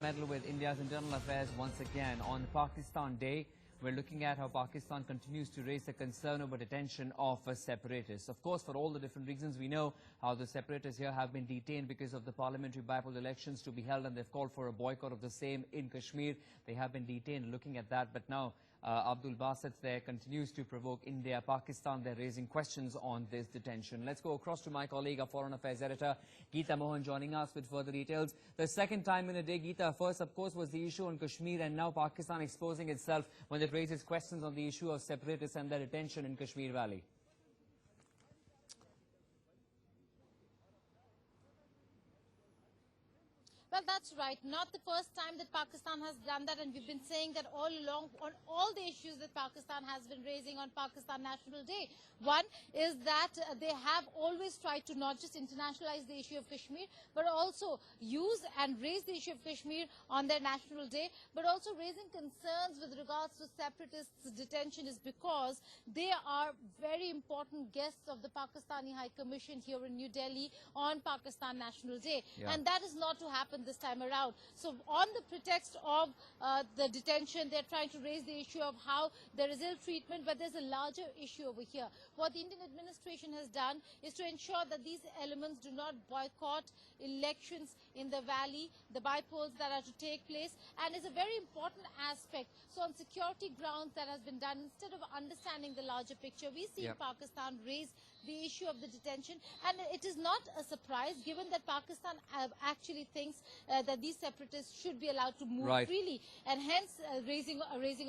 Medal with India's internal affairs once again. On Pakistan Day, we're looking at how Pakistan continues to raise the concern over detention of separatists. Of course, for all the different reasons, we know how the separatists here have been detained because of the parliamentary bipolar elections to be held, and they've called for a boycott of the same in Kashmir. They have been detained looking at that, but now Abdul Basit there continues to provoke India. Pakistan, they're raising questions on this detention. Let's go across to my colleague, our Foreign Affairs Editor, Geeta Mohan, joining us with further details. The second time in a day, Geeta, first, of course, was the issue on Kashmir, and now Pakistan exposing itself when it raises questions on the issue of separatists and their detention in Kashmir Valley. Well, that's right. Not the first time that Pakistan has done that, and we've been saying that all along on all the issues that Pakistan has been raising on Pakistan National Day. One is that they have always tried to not just internationalize the issue of Kashmir, but also use and raise the issue of Kashmir on their National Day, but also raising concerns with regards to separatists' detention is because they are very important guests of the Pakistani High Commission here in New Delhi on Pakistan National Day. Yeah. And that is not to happen this time around. So on the pretext of the detention, they're trying to raise the issue of how there is ill treatment, but there's a larger issue over here. What the Indian administration has done is to ensure that these elements do not boycott elections in the valley, the by-polls that are to take place, and is a very important aspect. So on security grounds that has been done, instead of understanding the larger picture, we see Pakistan raise the issue of the detention, and it is not a surprise given that Pakistan actually thinks that these separatists should be allowed to move freely, and hence raising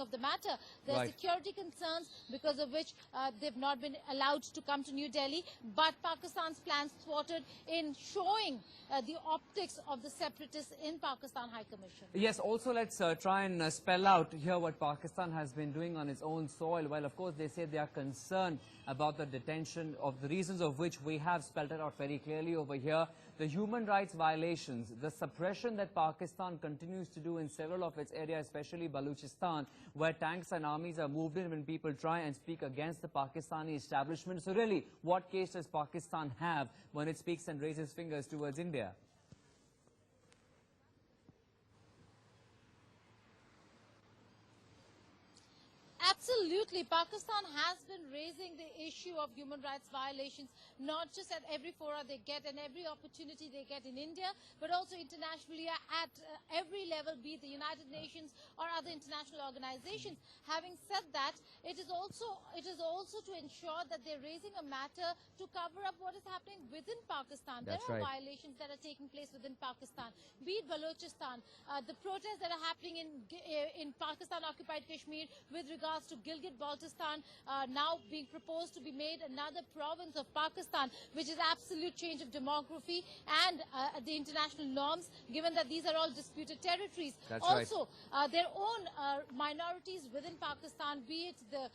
of the matter. There are security concerns because of which they've not been allowed to come to New Delhi, but Pakistan's plans thwarted in showing the optics of the separatists in Pakistan High Commission. Yes, also let's try and spell out here what Pakistan has been doing on its own soil. Well, of course, they say they are concerned about the detention of the reasons of which we have spelled it out very clearly over here. The human rights violations, the suppression that Pakistan continues to do in several of its areas, especially Balochistan, where tanks and armies are moved in when people try and speak against the Pakistani establishment. So really, what case does Pakistan have when it speaks and raises fingers towards India? Absolutely. Pakistan has been raising the issue of human rights violations, not just at every fora they get and every opportunity they get in India, but also internationally at every level, be it the United Nations or other international organizations. Having said that, it is also to ensure that they're raising a matter to cover up what is happening within Pakistan. There are violations that are taking place within Pakistan, be it Balochistan, the protests that are happening in Pakistan-occupied Kashmir with regards to Gilgit-Baltistan, now being proposed to be made another province of Pakistan, which is absolute change of demography and the international norms, given that these are all disputed territories. Their own minorities within Pakistan, be it the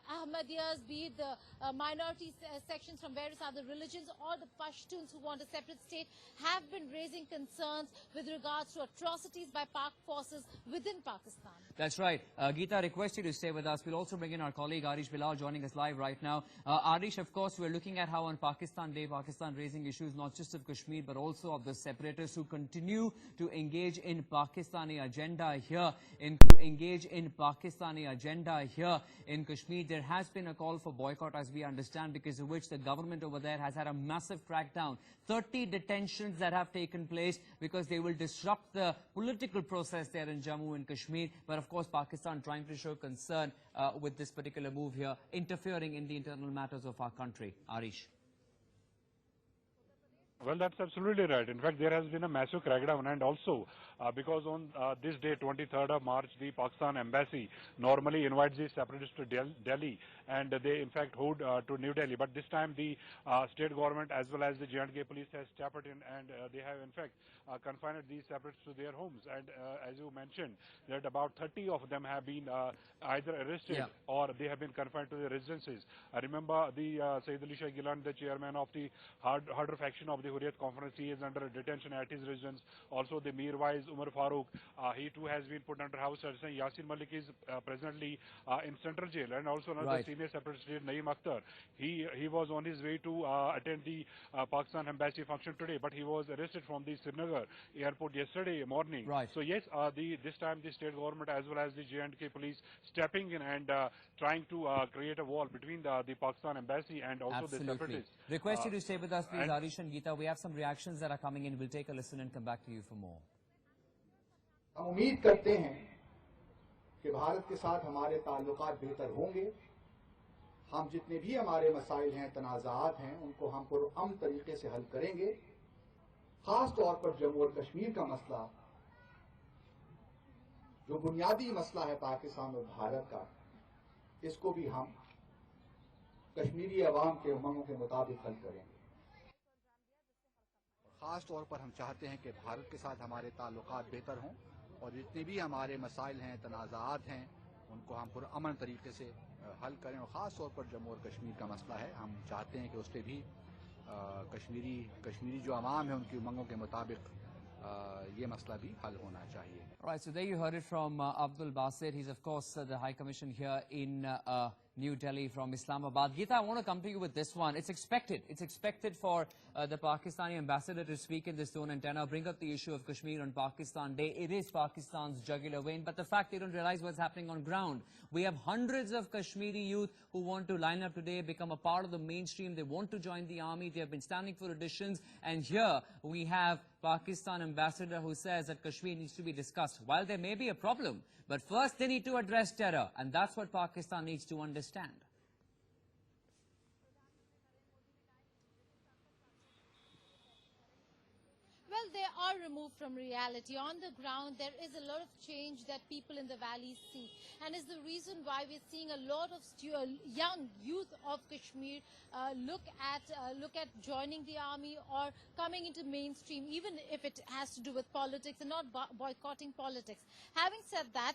Ahmadiyyas, be it the minority sections from various other religions, or the Pashtuns who want a separate state, have been raising concerns with regards to atrocities by Pak forces within Pakistan. That's right. Geeta, request you to stay with us. We'll also bring in our colleague Arish Bilal joining us live right now. Arish, of course, we're looking at how on Pakistan Day, Pakistan raising issues not just of Kashmir, but also of the separatists who continue to engage in Pakistani agenda here, in Kashmir. There has been a call for boycott, as we understand, because of which the government over there has had a massive crackdown. 30 detentions that have taken place because they will disrupt the political process there in Jammu and Kashmir. But of course, Pakistan trying to show concern with this particular move here, interfering in the internal matters of our country. Arish. Well, that's absolutely right. In fact, there has been a massive crackdown, and also because on this day, 23rd of March, the Pakistan embassy normally invites the separatists to Delhi, and they in fact hold to New Delhi. But this time, the state government as well as the J&K police has stepped in, and they have in fact confined these separatists to their homes. And as you mentioned, that about 30 of them have been either arrested or they have been confined to their residences. I remember the Sayyid Ali Shah Gilan, the chairman of the Harder faction of the the Hurriyat conference. He is under detention at his residence. Also, the Mirwais Umar Farooq, he too has been put under house arrest. Yasin Malik is presently in central jail, and also another senior separatist, Naeem Akhtar. He was on his way to attend the Pakistan embassy function today, but he was arrested from the Srinagar airport yesterday morning. So yes, this time the state government as well as the J&K police stepping in and trying to create a wall between the Pakistan embassy and also the separatists. Request you to stay with us, please, Arish and Geeta. We have some reactions that are coming in. We'll take a listen and come back to you for more. हम उम्मीद करते हैं कि भारत के साथ हमारे ताल्लुकात बेहतर होंगे। हम जितने भी हमारे मसाइल हैं, तनाज़ात हैं, उनको हम पुरअमन तरीके से हल करेंगे। खास तौर पर जम्मू और कश्मीर का मसला, जो बुनियादी मसला है पाकिस्तान और भारत का, इसको भी हम कश्मीरी अवाम के उमंगों के मुताबिक हल करेंगे। खास तौर पर हम चाहते हैं कि भारत के साथ हमारे ताल्लुकात बेहतर हों और जितने भी हमारे मसाइल हैं, तनाज़ात हैं, उनको हम पुरअमन तरीके से हल करें। और ख़ास तौर पर जम्मू और कश्मीर का मसला है, हम चाहते हैं कि उस पर भी कश्मीरी जो अवाम है उनकी उमंगों के मुताबिक ये मसला भी हल होना चाहिए। Right, so there you heard it from Abdul Basit. He's of course the High Commission here in New Delhi from Islamabad. Geeta, I want to come to you with this one. It's expected. It's expected for the Pakistani ambassador to speak in this tone and tenor, bring up the issue of Kashmir on Pakistan Day. It is Pakistan's jugular vein, but the fact they don't realize what's happening on ground. We have hundreds of Kashmiri youth who want to line up today, become a part of the mainstream. They want to join the army. They have been standing for auditions. And here we have Pakistan ambassador who says that Kashmir needs to be discussed. While there may be a problem, but first they need to address terror, and that's what Pakistan needs to understand. Well, they are removed from reality. On the ground, there is a lot of change that people in the valley see. And is the reason why we're seeing a lot of young youth of Kashmir look at joining the army or coming into mainstream, even if it has to do with politics and not boycotting politics. Having said that,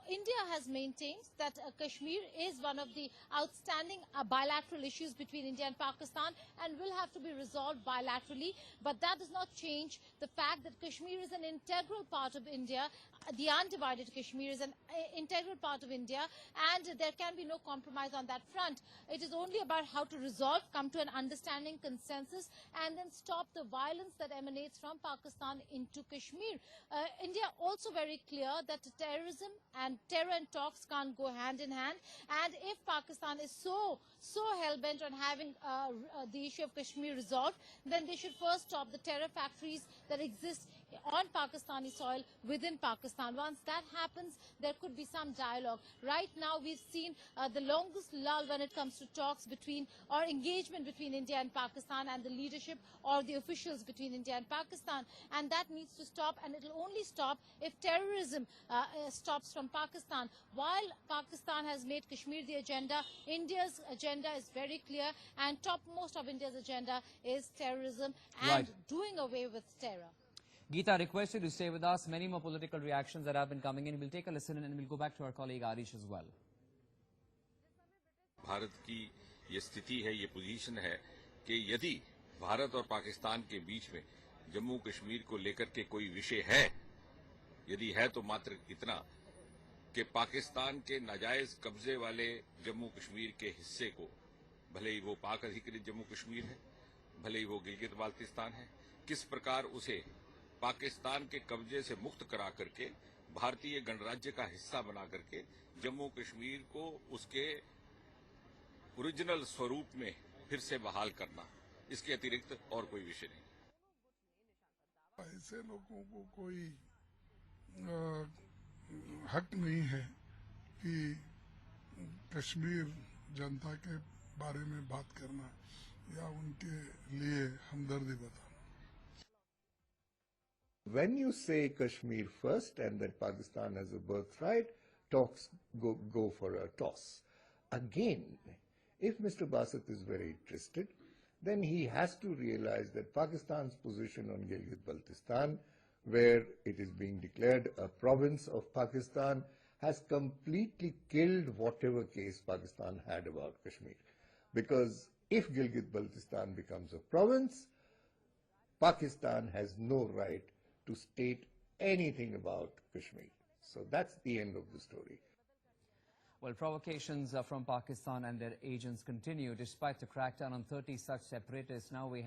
India has maintained that Kashmir is one of the outstanding bilateral issues between India and Pakistan and will have to be resolved bilaterally. But that does not change the fact that Kashmir is an integral part of India. The undivided Kashmir is an integral part of India, and there can be no compromise on that front. It is only about how to resolve, come to an understanding, consensus, and then stop the violence that emanates from Pakistan into Kashmir. India also very clear that terrorism and terror and talks can't go hand in hand, and if Pakistan is so hell-bent on having the issue of Kashmir resolved, then they should first stop the terror factories that exist on Pakistani soil within Pakistan. Once that happens, there could be some dialogue. Right now, we've seen the longest lull when it comes to talks between or engagement between India and Pakistan and the leadership or the officials between India and Pakistan. And that needs to stop, and it will only stop if terrorism stops from Pakistan. While Pakistan has made Kashmir the agenda, India's agenda is very clear, and topmost of India's agenda is terrorism and doing away with terror. Geeta, request you to stay with us. Many more political reactions that have been coming in. We'll take a listen and we'll go back to our colleague Arish as well. Bharat की ये स्थिति है, ये position है कि यदि भारत और पाकिस्तान के बीच में जम्मू कश्मीर को लेकर के कोई विषय है, यदि है तो मात्र इतना कि पाकिस्तान के नाजायज कब्जे वाले जम्मू कश्मीर के हिस्से को, भले ही वो पाक अधिकृत जम्मू कश्मीर है, भले ही वो गिलगित बाल्टिस्तान है, किस प्रकार उसे पाकिस्तान के कब्जे से मुक्त करा करके भारतीय गणराज्य का हिस्सा बना करके जम्मू कश्मीर को उसके ओरिजिनल स्वरूप में फिर से बहाल करना, इसके अतिरिक्त और कोई विषय नहीं। ऐसे लोगों को कोई हक नहीं है कि कश्मीर जनता के बारे में बात करना या उनके लिए हमदर्दी बताना। When you say Kashmir first and that Pakistan has a birthright, talks go for a toss. Again, if Mr. Basit is very interested, then he has to realize that Pakistan's position on Gilgit-Baltistan, where it is being declared a province of Pakistan, has completely killed whatever case Pakistan had about Kashmir. Because if Gilgit-Baltistan becomes a province, Pakistan has no right to state anything about Kashmir. So that's the end of the story. Well, provocations from Pakistan and their agents continue despite the crackdown on 30 such separatists. Now we